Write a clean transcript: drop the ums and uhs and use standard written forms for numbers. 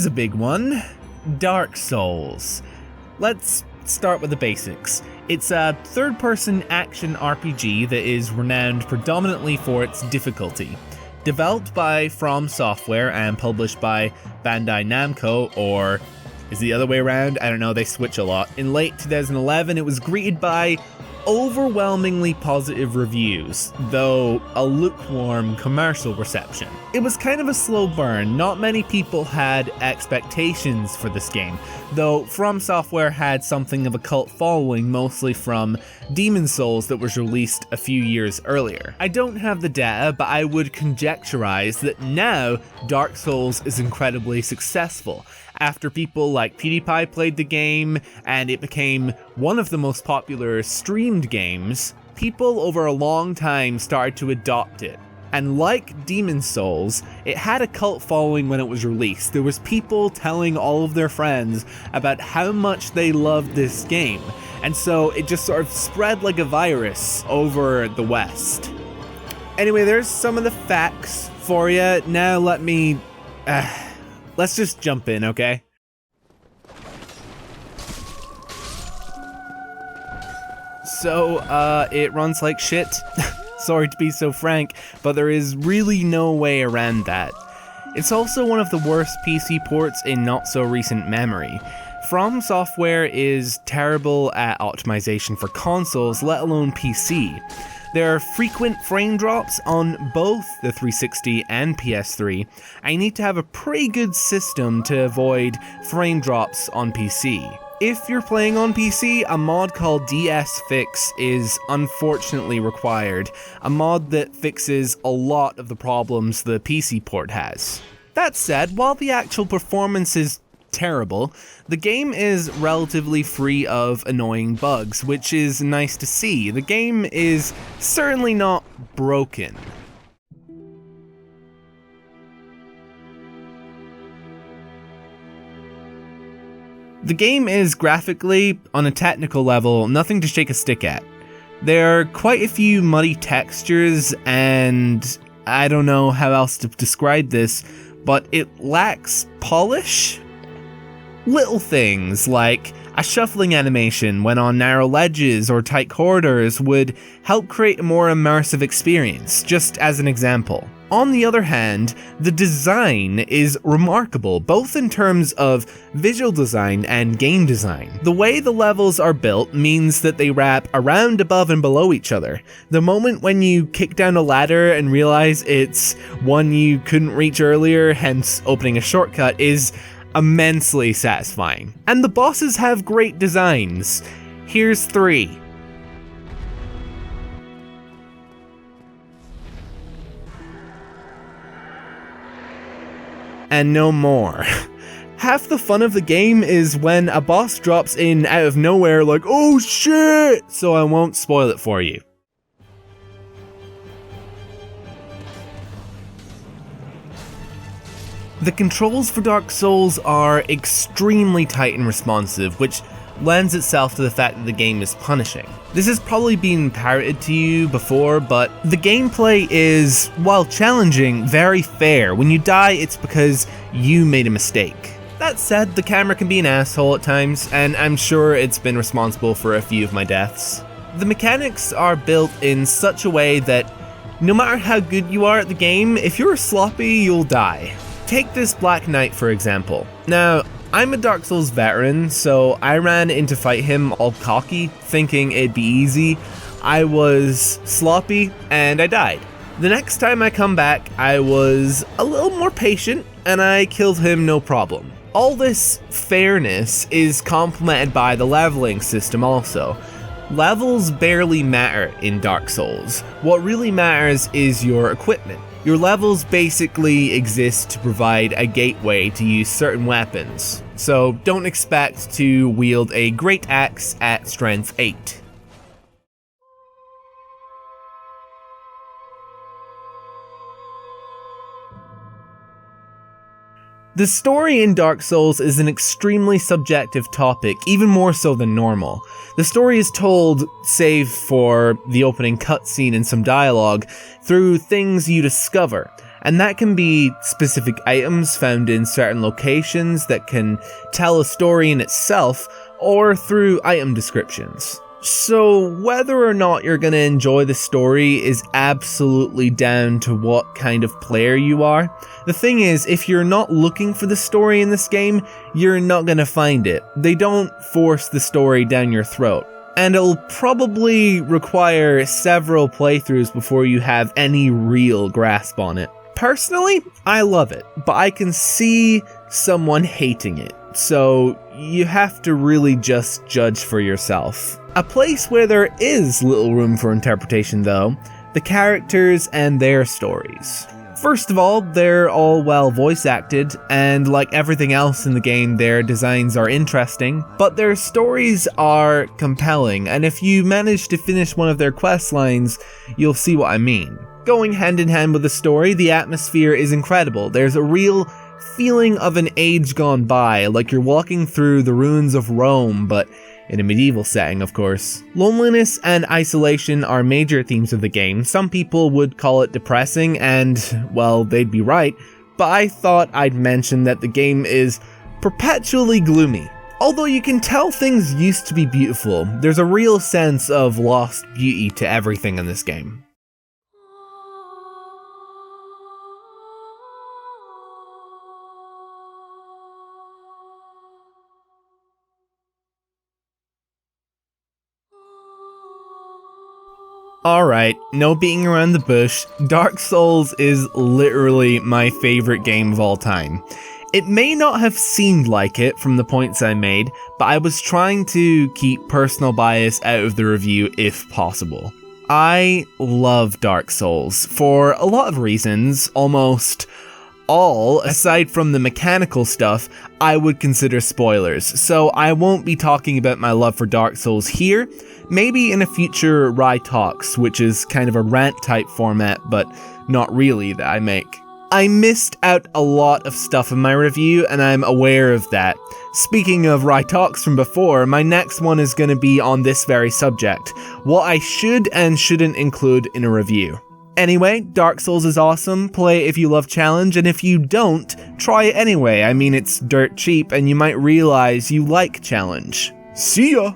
is a big one. Dark Souls. Let's start with the basics. It's a third-person action RPG that is renowned predominantly for its difficulty. Developed by From Software and published by Bandai Namco, or is it the other way around? I don't know, they switch a lot. In late 2011, it was greeted by overwhelmingly positive reviews, though a lukewarm commercial reception. It was kind of a slow burn. Not many people had expectations for this game, though From Software had something of a cult following, mostly from Demon's Souls that was released a few years earlier. I don't have the data, but I would conjecturize that now Dark Souls is incredibly successful. After people like PewDiePie played the game, and it became one of the most popular streamed games, people over a long time started to adopt it. And like Demon's Souls, it had a cult following when it was released. There was people telling all of their friends about how much they loved this game, and so it just sort of spread like a virus over the West. Anyway, there's some of the facts for you. Now let's just jump in, okay? So, it runs like shit. Sorry to be so frank, but there is really no way around that. It's also one of the worst PC ports in not so recent memory. From Software is terrible at optimization for consoles, let alone PC. There are frequent frame drops on both the 360 and PS3. I need to have a pretty good system to avoid frame drops on PC. If you're playing on PC, a mod called DSFix is unfortunately required, a mod that fixes a lot of the problems the PC port has. That said, while the actual performance is terrible, the game is relatively free of annoying bugs, which is nice to see. The game is certainly not broken. The game is graphically, on a technical level, nothing to shake a stick at. There are quite a few muddy textures, and I don't know how else to describe this, but it lacks polish? Little things like a shuffling animation when on narrow ledges or tight corridors would help create a more immersive experience, just as an example. On the other hand, the design is remarkable, both in terms of visual design and game design. The way the levels are built means that they wrap around, above, and below each other. The moment when you kick down a ladder and realize it's one you couldn't reach earlier, hence opening a shortcut, is immensely satisfying. And the bosses have great designs. Here's 3. And no more. Half the fun of the game is when a boss drops in out of nowhere like, oh shit! So I won't spoil it for you. The controls for Dark Souls are extremely tight and responsive, which lends itself to the fact that the game is punishing. This has probably been parroted to you before, but the gameplay is, while challenging, very fair. When you die, it's because you made a mistake. That said, the camera can be an asshole at times, and I'm sure it's been responsible for a few of my deaths. The mechanics are built in such a way that no matter how good you are at the game, if you're sloppy, you'll die. Take this Black Knight for example. Now, I'm a Dark Souls veteran, so I ran in to fight him all cocky, thinking it'd be easy. I was sloppy, and I died. The next time I come back, I was a little more patient, and I killed him no problem. All this fairness is complemented by the leveling system also. Levels barely matter in Dark Souls. What really matters is your equipment. Your levels basically exist to provide a gateway to use certain weapons, so don't expect to wield a great axe at strength 8. The story in Dark Souls is an extremely subjective topic, even more so than normal. The story is told, save for the opening cutscene and some dialogue, through things you discover, And that can be specific items found in certain locations that can tell a story in itself, or through item descriptions. So whether or not you're going to enjoy the story is absolutely down to what kind of player you are. The thing is, if you're not looking for the story in this game, you're not going to find it. They don't force the story down your throat. And it'll probably require several playthroughs before you have any real grasp on it. Personally, I love it, but I can see someone hating it, so you have to really just judge for yourself. A place where there is little room for interpretation though, the characters and their stories. First of all, they're all well voice acted, and like everything else in the game, their designs are interesting, but their stories are compelling, and if you manage to finish one of their quest lines, you'll see what I mean. Going hand in hand with the story, the atmosphere is incredible. There's a real feeling of an age gone by, like you're walking through the ruins of Rome, but in a medieval setting, of course. Loneliness and isolation are major themes of the game. Some people would call it depressing, and, well, they'd be right, but I thought I'd mention that the game is perpetually gloomy. Although you can tell things used to be beautiful, there's a real sense of lost beauty to everything in this game. Alright, no beating around the bush, Dark Souls is literally my favorite game of all time. It may not have seemed like it from the points I made, but I was trying to keep personal bias out of the review if possible. I love Dark Souls for a lot of reasons, almost all, aside from the mechanical stuff, I would consider spoilers, so I won't be talking about my love for Dark Souls here. Maybe in a future Rye Talks, which is kind of a rant type format, but not really, that I make. I missed out a lot of stuff in my review, and I'm aware of that. Speaking of Rye Talks from before, my next one is going to be on this very subject, what I should and shouldn't include in a review. Anyway, Dark Souls is awesome, play it if you love challenge, and if you don't, try it anyway. I mean, it's dirt cheap, and you might realize you like challenge. See ya!